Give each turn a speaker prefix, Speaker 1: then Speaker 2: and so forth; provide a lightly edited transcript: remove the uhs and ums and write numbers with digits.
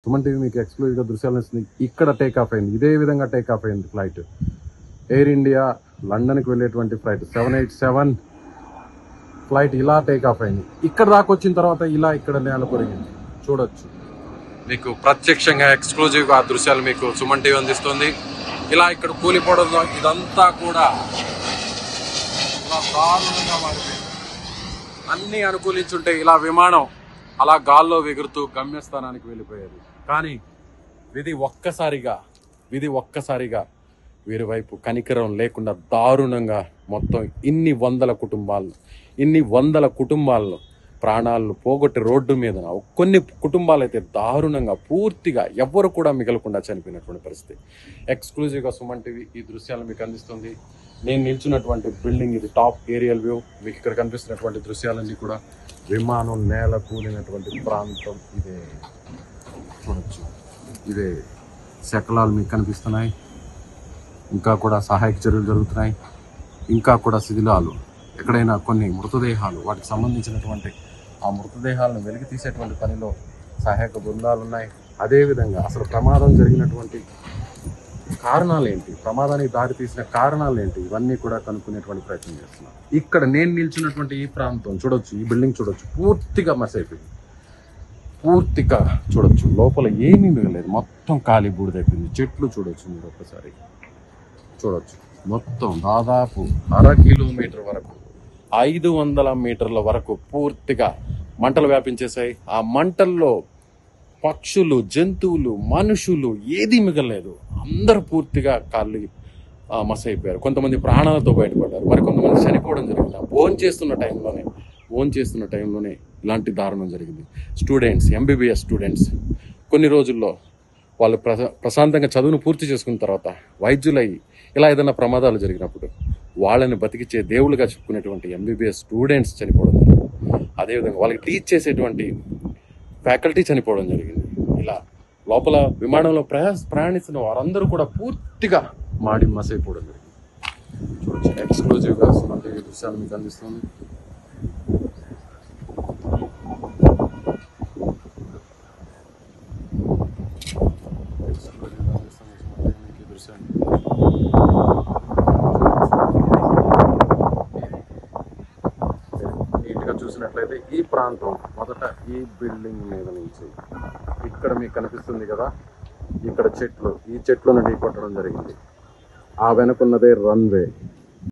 Speaker 1: Suman TV మీకు ఎక్స్క్లూజివ్గా దృశ్యాలను ఇస్తుంది. ఇక్కడ టేక్ ఆఫ్ అయింది, ఇదే విధంగా టేక్ ఆఫ్ అయింది ఫ్లైట్. ఎయిర్ ఇండియా లండన్కి వెళ్ళేటువంటి ఫ్లైట్ 787 ఫ్లైట్ ఇలా టేక్ ఆఫ్ అయింది. ఇక్కడ దాకా వచ్చిన తర్వాత ఇలా ఇక్కడ నేల కొరిగింది. చూడొచ్చు మీకు ప్రత్యక్షంగా ఎక్స్క్లూజివ్గా ఆ దృశ్యాలు మీకు సుమన్ టీవీ అందిస్తుంది. ఇలా ఇక్కడ కూలిపోవడం ఇదంతా కూడా ఇలా దారుణంగా మారిపోయింది. అన్నీ అనుకూలించుంటే ఇలా విమానం అలా గాల్లో ఎగురుతూ గమ్యస్థానానికి వెళ్ళిపోయేది. కానీ విధి ఒక్కసారిగా వీరి వైపు కనికరం లేకుండా దారుణంగా మొత్తం ఇన్ని వందల కుటుంబాలను ప్రాణాలను పోగొట్టి రోడ్డు మీద కొన్ని కుటుంబాలు అయితే దారుణంగా పూర్తిగా ఎవ్వరు కూడా మిగలకుండా చనిపోయినటువంటి పరిస్థితి. ఎక్స్క్లూజివ్గా సుమన్ టీవీ ఈ దృశ్యాలు మీకు అందిస్తుంది. నేను నిల్చున్నటువంటి బిల్డింగ్ ఇది టాప్ ఏరియల్ వ్యూ. మీకు ఇక్కడ కనిపిస్తున్నటువంటి దృశ్యాలన్నీ కూడా విమానం నేల కూలినటువంటి ప్రాంతం ఇదే. చూడొచ్చు, ఇదే శకలాలు మీకు కనిపిస్తున్నాయి. ఇంకా కూడా సహాయక చర్యలు జరుగుతున్నాయి. ఇంకా కూడా శిథిలాలు, ఎక్కడైనా కొన్ని మృతదేహాలు, వాటికి సంబంధించినటువంటి ఆ మృతదేహాలను వెలికి తీసేటువంటి పనిలో సహాయక బృందాలు ఉన్నాయి. అదేవిధంగా అసలు ప్రమాదం జరిగినటువంటి కారణాలు ఏంటి, ప్రమాదానికి దారి తీసిన కారణాలు ఏంటి, ఇవన్నీ కూడా కనుక్కునేటువంటి ప్రయత్నం చేస్తున్నాం. ఇక్కడ నేను నిల్చున్నటువంటి ఈ ప్రాంతం చూడొచ్చు, ఈ బిల్డింగ్ చూడొచ్చు, పూర్తిగా మస్ అయిపోయింది. పూర్తిగా చూడొచ్చు, లోపల ఏమీ మిగలేదు, మొత్తం ఖాళీ బూడిదైపోయింది. చెట్లు చూడొచ్చు, మీరు ఒక్కసారి చూడొచ్చు. మొత్తం దాదాపు 1/2 కిలోమీటర్ వరకు 500 మీటర్ల వరకు పూర్తిగా మంటలు వ్యాపించేశాయి. ఆ మంటల్లో పక్షులు, జంతువులు, మనుషులు ఏది మిగలలేదు. అందరూ పూర్తిగా కాళ్ళు మస్ అయిపోయారు. కొంతమంది ప్రాణాలతో బయటపడ్డారు, మరి కొంతమంది చనిపోవడం జరిగింది. భోజనం చేస్తున్న టైంలోనే ఇలాంటి దారుణం జరిగింది. స్టూడెంట్స్, ఎంబీబీఎస్ స్టూడెంట్స్ కొన్ని రోజుల్లో వాళ్ళు ప్రశాంతంగా చదువును పూర్తి చేసుకున్న తర్వాత వైద్యులై ఇలా ఏదైనా ప్రమాదాలు జరిగినప్పుడు వాళ్ళని బతికించే దేవుళ్ళుగా చెప్పుకునేటువంటి ఎంబీబీఎస్ స్టూడెంట్స్ చనిపోవడం జరిగింది. అదేవిధంగా వాళ్ళకి టీచ్ చేసేటువంటి ఫ్యాకల్టీ చనిపోవడం జరిగింది. ఇలా లోపల విమానంలో ప్రయాణిస్తున్న వారందరూ కూడా పూర్తిగా మాడి మసైపోవడం జరిగింది. చూడొచ్చు, ఎక్స్క్లూజివ్గా సుమన్ టీవీ దృశ్యాలు మీకు అందిస్తుంది. నీట్గా చూసినట్లయితే ఈ ప్రాంతం మొదట ఈ బిల్డింగ్ మీద నుంచి ఇక్కడ మీకు కనిపిస్తుంది కదా, ఇక్కడ చెట్లు, ఈ చెట్లను ఢీకొట్టడం జరిగింది. ఆ వెనుకున్నదే రన్వే.